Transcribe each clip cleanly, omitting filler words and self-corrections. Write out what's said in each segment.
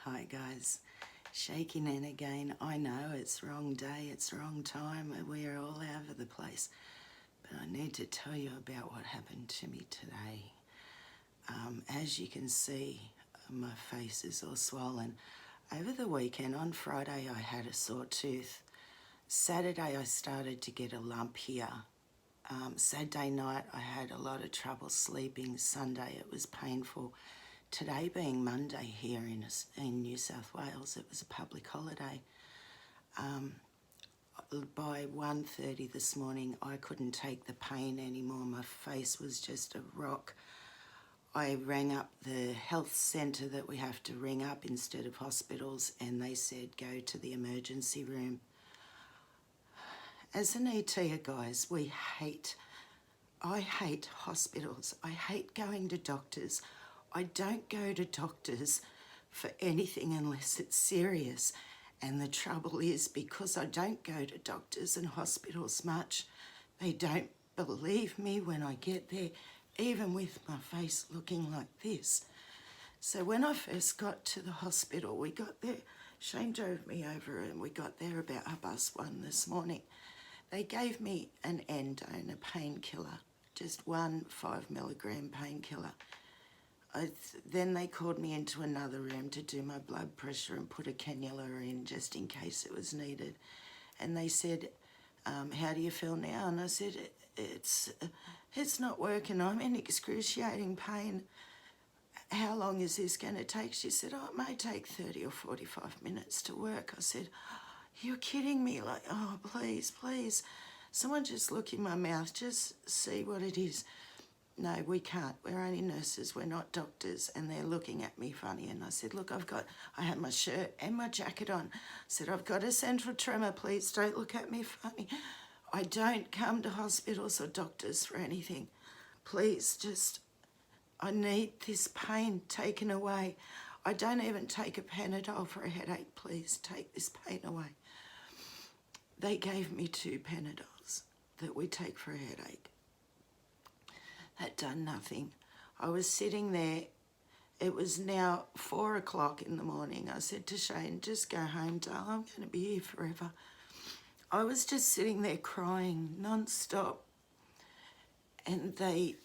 Hi guys, shaking in again. I know it's wrong day, it's wrong time, we're all over the place. But I need to tell you about what happened to me today. As you can see, my face is all swollen. Over the weekend, on Friday, I had a sore tooth. Saturday, I started to get a lump here. Saturday night, I had a lot of trouble sleeping. Sunday, it was painful. Today being Monday here in New South Wales, it was a public holiday. By 1:30 this morning, I couldn't take the pain anymore. My face was just a rock. I rang up the health centre that we have to ring up instead of hospitals, and they said go to the emergency room. As an ETer, guys, I hate hospitals. I hate going to doctors. I don't go to doctors for anything unless it's serious. And the trouble is, because I don't go to doctors and hospitals much, they don't believe me when I get there, even with my face looking like this. So when I first got to the hospital, we got there, Shane drove me over and we got there about 1:30 this morning. They gave me an endone, a painkiller, just one 5 mg painkiller. Then they called me into another room to do my blood pressure and put a cannula in just in case it was needed. And they said, how do you feel now? And I said, it's not working. I'm in excruciating pain. How long is this going to take? She said, oh, it may take 30 or 45 minutes to work. I said, you're kidding me. Like, oh, please, please. Someone just look in my mouth, just see what it is. No, we can't. We're only nurses. We're not doctors. And they're looking at me funny. And I said, look, I had my shirt and my jacket on. I said, I've got a central tremor. Please don't look at me funny. I don't come to hospitals or doctors for anything. Please, I need this pain taken away. I don't even take a Panadol for a headache. Please take this pain away. They gave me 2 Panadols that we take for a headache. That done nothing. I was sitting there. It was now 4 o'clock in the morning. I said to Shane, just go home, darling. I'm going to be here forever. I was just sitting there crying non-stop. And they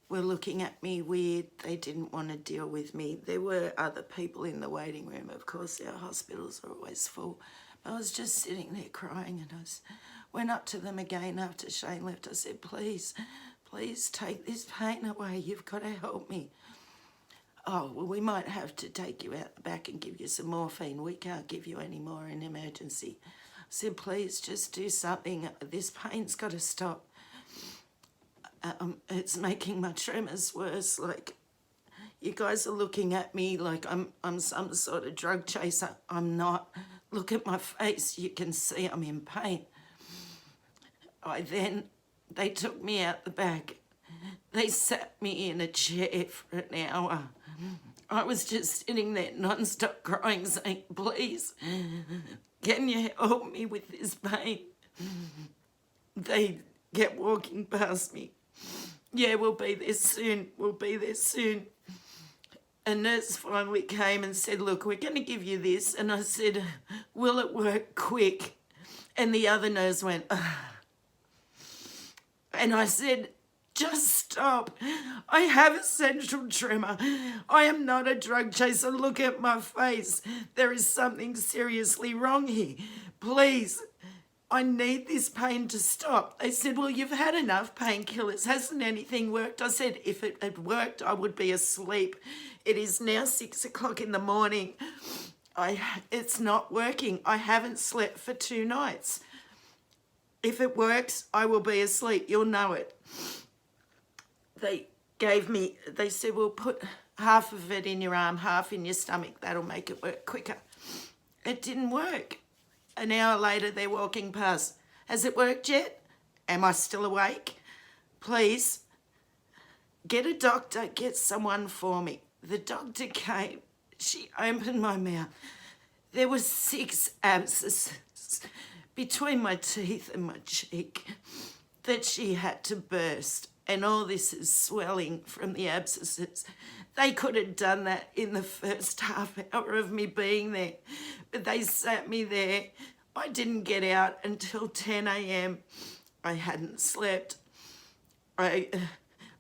were looking at me weird. They didn't want to deal with me. There were other people in the waiting room. Of course, our hospitals are always full. I was just sitting there crying, and I went up to them again after Shane left. I said, please take this pain away. You've got to help me. Oh, well, we might have to take you out the back and give you some morphine. We can't give you any more in emergency. I said, please just do something. This pain's got to stop. It's making my tremors worse. Like, you guys are looking at me like I'm some sort of drug chaser. I'm not. Look at my face. You can see I'm in pain. They took me out the back. They sat me in a chair for an hour. I was just sitting there non-stop crying, saying, please, can you help me with this pain? They kept walking past me. Yeah, we'll be there soon. We'll be there soon. A nurse finally came and said, look, we're going to give you this. And I said, will it work quick? And the other nurse went, ah. And I said, just stop. I have a central tremor. I am not a drug chaser. Look at my face. There is something seriously wrong here. Please, I need this pain to stop. They said, well, you've had enough painkillers. Hasn't anything worked? I said, if it had worked, I would be asleep. It is now 6 o'clock in the morning. It's not working. I haven't slept for 2 nights. If it works, I will be asleep. You'll know it. They said, well, put half of it in your arm, half in your stomach. That'll make it work quicker. It didn't work. An hour later, they're walking past. Has it worked yet? Am I still awake? Please, get a doctor, get someone for me. The doctor came. She opened my mouth. There were 6 abscesses between my teeth and my cheek that she had to burst. And all this is swelling from the abscesses. They could have done that in the first half hour of me being there, but they sat me there. I didn't get out until 10 a.m. I hadn't slept. I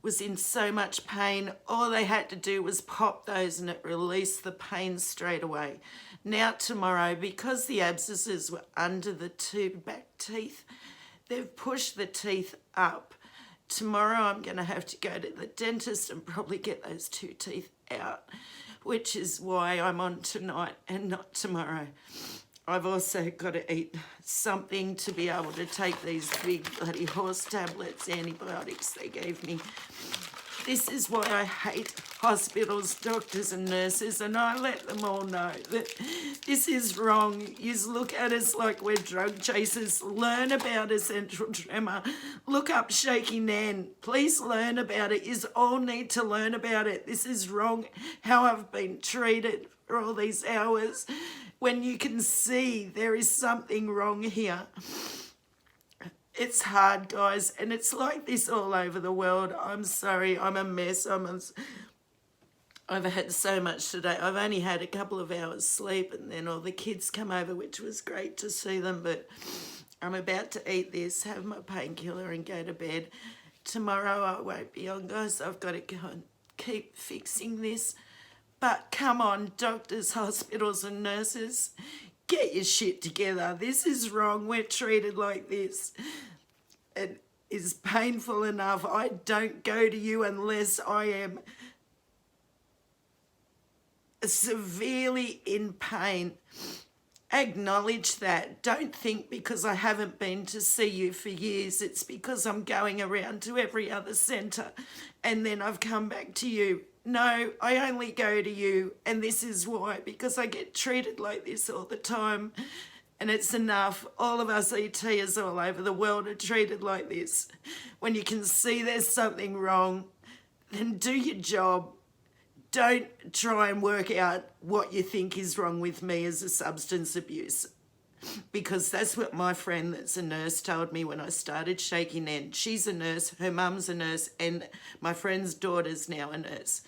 was in so much pain. All they had to do was pop those and it released the pain straight away. Now tomorrow, because the abscesses were under the two back teeth, they've pushed the teeth up. Tomorrow I'm going to have to go to the dentist and probably get those two teeth out, which is why I'm on tonight and not tomorrow. I've also got to eat something to be able to take these big bloody horse tablets, antibiotics they gave me. This is why I hate hospitals, doctors and nurses, and I let them all know that this is wrong. You look at us like we're drug chasers. Learn about essential tremor. Look up Shaky Nan. Please learn about it. You all need to learn about it. This is wrong, how I've been treated for all these hours. When you can see there is something wrong here. It's hard, guys, and it's like this all over the world. I'm sorry, I'm a mess. I've had so much today. I've only had a couple of hours sleep and then all the kids come over, which was great to see them, but I'm about to eat this, have my painkiller and go to bed. Tomorrow I won't be on, guys. I've got to go and keep fixing this. But come on, doctors, hospitals and nurses, get your shit together. This is wrong. We're treated like this. It is painful enough. I don't go to you unless I am severely in pain. Acknowledge that. Don't think because I haven't been to see you for years, it's because I'm going around to every other centre and then I've come back to you. No, I only go to you, and this is why, because I get treated like this all the time, and it's enough. All of us ETers all over the world are treated like this. When you can see there's something wrong, then do your job. Don't try and work out what you think is wrong with me as a substance abuse, because that's what my friend that's a nurse told me when I started Shaky Nan. She's a nurse, her mum's a nurse, and my friend's daughter's now a nurse.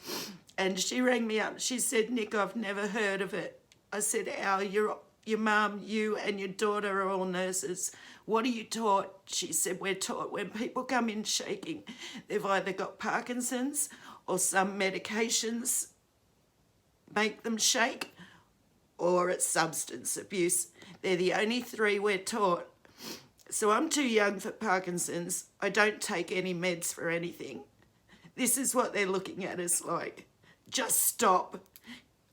And she rang me up. She said, Nick, I've never heard of it. I said, Al, your mum, you and your daughter are all nurses. What are you taught? She said, we're taught when people come in shaking, they've either got Parkinson's or some medications make them shake, or it's substance abuse. They're the only three we're taught. So I'm too young for Parkinson's. I don't take any meds for anything. This is what they're looking at us like. Just stop.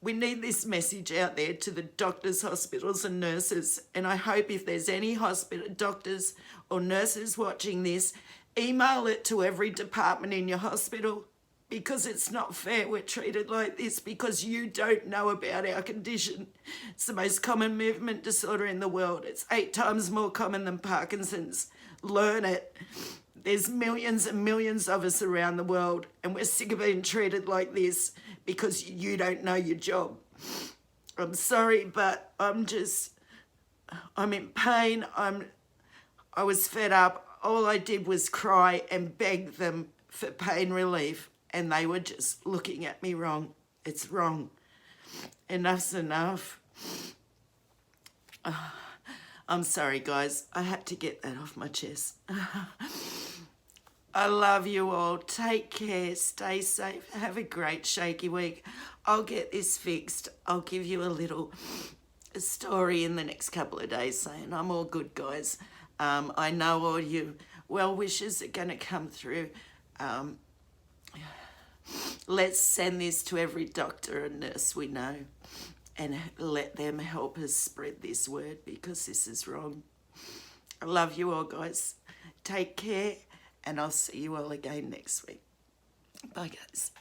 We need this message out there to the doctors, hospitals and nurses. And I hope if there's any hospital doctors or nurses watching this, email it to every department in your hospital, because it's not fair we're treated like this because you don't know about our condition. It's the most common movement disorder in the world. It's 8 times more common than Parkinson's. Learn it. There's millions and millions of us around the world, and we're sick of being treated like this because you don't know your job. I'm sorry, but I'm in pain. I was fed up. All I did was cry and beg them for pain relief. And they were just looking at me wrong. It's wrong. Enough's enough. I'm sorry, guys. I had to get that off my chest. I love you all. Take care. Stay safe. Have a great shaky week. I'll get this fixed. I'll give you a little story in the next couple of days saying I'm all good, guys. I know all you well wishes are going to come through. Let's send this to every doctor and nurse we know and let them help us spread this word, because this is wrong. I love you all, guys. Take care, and I'll see you all again next week. Bye, guys.